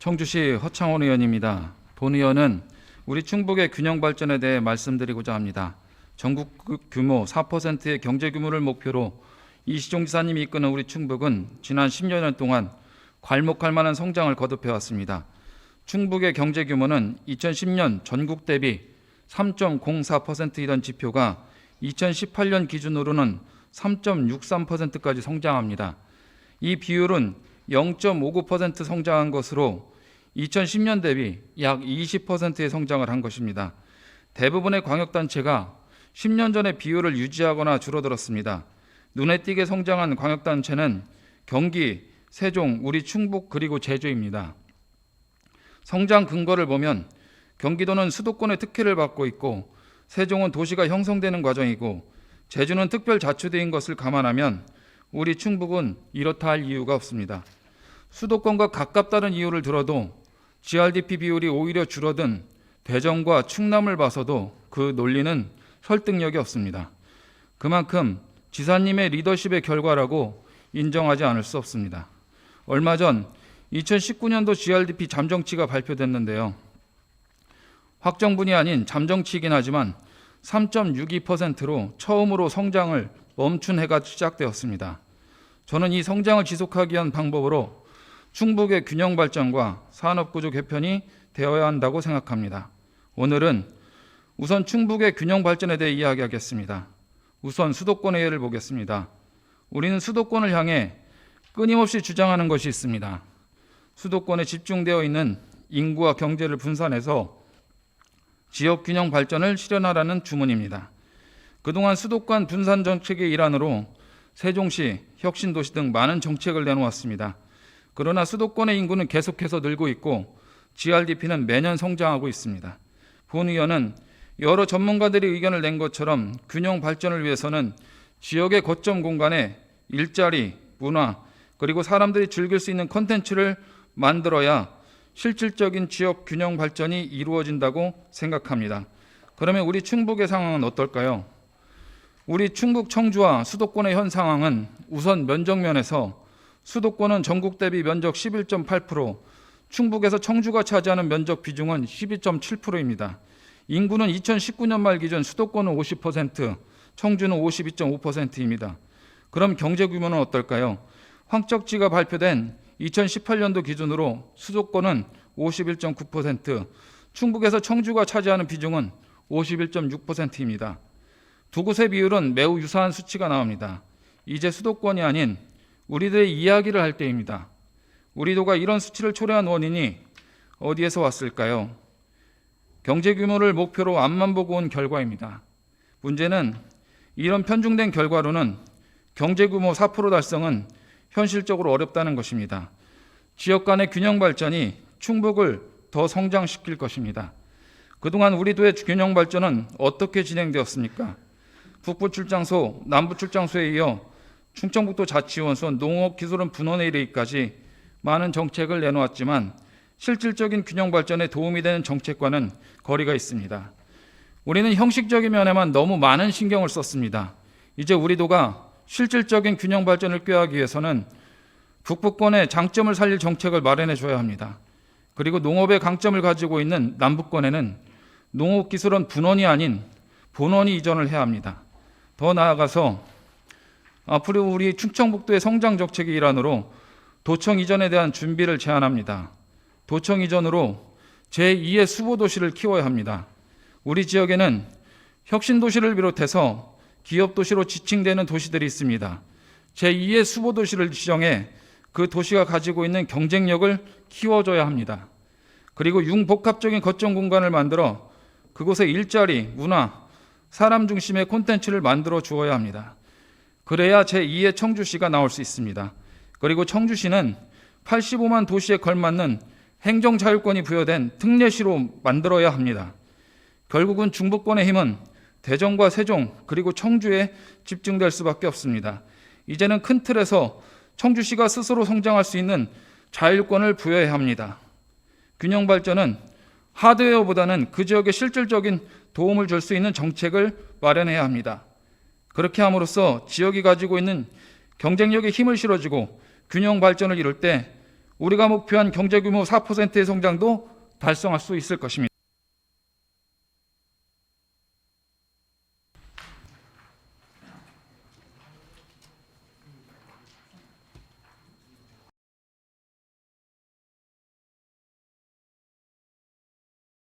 청주시 허창원 의원입니다. 본 의원은 우리 충북의 균형 발전에 대해 말씀드리고자 합니다. 전국 규모 4%의 경제 규모를 목표로 이시종 지사님이 이끄는 우리 충북은 지난 10여 년 동안 괄목할 만한 성장을 거듭해왔습니다. 충북의 경제 규모는 2010년 전국 대비 3.04%이던 지표가 2018년 기준으로는 3.63%까지 성장합니다. 이 비율은 0.59% 성장한 것으로 2010년 대비 약 20%의 성장을 한 것입니다. 대부분의 광역단체가 10년 전의 비율을 유지하거나 줄어들었습니다. 눈에 띄게 성장한 광역단체는 경기, 세종, 우리 충북 그리고 제주입니다. 성장 근거를 보면 경기도는 수도권의 특혜를 받고 있고 세종은 도시가 형성되는 과정이고 제주는 특별자치도인 것을 감안하면 우리 충북은 이렇다 할 이유가 없습니다. 수도권과 가깝다는 이유를 들어도 GRDP 비율이 오히려 줄어든 대전과 충남을 봐서도 그 논리는 설득력이 없습니다. 그만큼 지사님의 리더십의 결과라고 인정하지 않을 수 없습니다. 얼마 전 2019년도 GRDP 잠정치가 발표됐는데요. 확정분이 아닌 잠정치이긴 하지만 3.62%로 처음으로 성장을 멈춘 해가 시작되었습니다. 저는 이 성장을 지속하기 위한 방법으로 충북의 균형 발전과 산업구조 개편이 되어야 한다고 생각합니다. 오늘은 우선 충북의 균형 발전에 대해 이야기하겠습니다. 우선 수도권의 예를 보겠습니다. 우리는 수도권을 향해 끊임없이 주장하는 것이 있습니다. 수도권에 집중되어 있는 인구와 경제를 분산해서 지역 균형 발전을 실현하라는 주문입니다. 그동안 수도권 분산 정책의 일환으로 세종시, 혁신도시 등 많은 정책을 내놓았습니다. 그러나 수도권의 인구는 계속해서 늘고 있고 GRDP는 매년 성장하고 있습니다. 본 의원은 여러 전문가들이 의견을 낸 것처럼 균형 발전을 위해서는 지역의 거점 공간에 일자리, 문화, 그리고 사람들이 즐길 수 있는 콘텐츠를 만들어야 실질적인 지역 균형 발전이 이루어진다고 생각합니다. 그러면 우리 충북의 상황은 어떨까요? 우리 충북 청주와 수도권의 현 상황은 우선 면적면에서 수도권은 전국 대비 면적 11.8%, 충북에서 청주가 차지하는 면적 비중은 12.7%입니다. 인구는 2019년 말 기준 수도권은 50%, 청주는 52.5%입니다. 그럼 경제 규모는 어떨까요? 황적지가 발표된 2018년도 기준으로 수도권은 51.9%, 충북에서 청주가 차지하는 비중은 51.6%입니다. 두 곳의 비율은 매우 유사한 수치가 나옵니다. 이제 수도권이 아닌 우리들의 이야기를 할 때입니다. 우리도가 이런 수치를 초래한 원인이 어디에서 왔을까요? 경제 규모를 목표로 앞만 보고 온 결과입니다. 문제는 이런 편중된 결과로는 경제 규모 4% 달성은 현실적으로 어렵다는 것입니다. 지역 간의 균형 발전이 충북을 더 성장시킬 것입니다. 그동안 우리도의 균형 발전은 어떻게 진행되었습니까? 북부 출장소, 남부 출장소에 이어 충청북도 자치원선, 농업기술원 분원에 이르기까지 많은 정책을 내놓았지만 실질적인 균형 발전에 도움이 되는 정책과는 거리가 있습니다. 우리는 형식적인 면에만 너무 많은 신경을 썼습니다. 이제 우리도가 실질적인 균형 발전을 꾀하기 위해서는 북부권의 장점을 살릴 정책을 마련해 줘야 합니다. 그리고 농업의 강점을 가지고 있는 남부권에는 농업기술원 분원이 아닌 본원이 이전을 해야 합니다. 더 나아가서 앞으로 우리 충청북도의 성장 정책의 일환으로 도청 이전에 대한 준비를 제안합니다. 도청 이전으로 제2의 수보도시를 키워야 합니다. 우리 지역에는 혁신도시를 비롯해서 기업도시로 지칭되는 도시들이 있습니다. 제2의 수보도시를 지정해 그 도시가 가지고 있는 경쟁력을 키워줘야 합니다. 그리고 융복합적인 거점 공간을 만들어 그곳에 일자리, 문화, 사람 중심의 콘텐츠를 만들어 주어야 합니다. 그래야 제2의 청주시가 나올 수 있습니다. 그리고 청주시는 85만 도시에 걸맞는 행정자율권이 부여된 특례시로 만들어야 합니다. 결국은 중부권의 힘은 대전과 세종 그리고 청주에 집중될 수밖에 없습니다. 이제는 큰 틀에서 청주시가 스스로 성장할 수 있는 자율권을 부여해야 합니다. 균형 발전은 하드웨어보다는 그 지역에 실질적인 도움을 줄 수 있는 정책을 마련해야 합니다. 그렇게 함으로써 지역이 가지고 있는 경쟁력에 힘을 실어주고 균형 발전을 이룰 때 우리가 목표한 경제규모 4%의 성장도 달성할 수 있을 것입니다.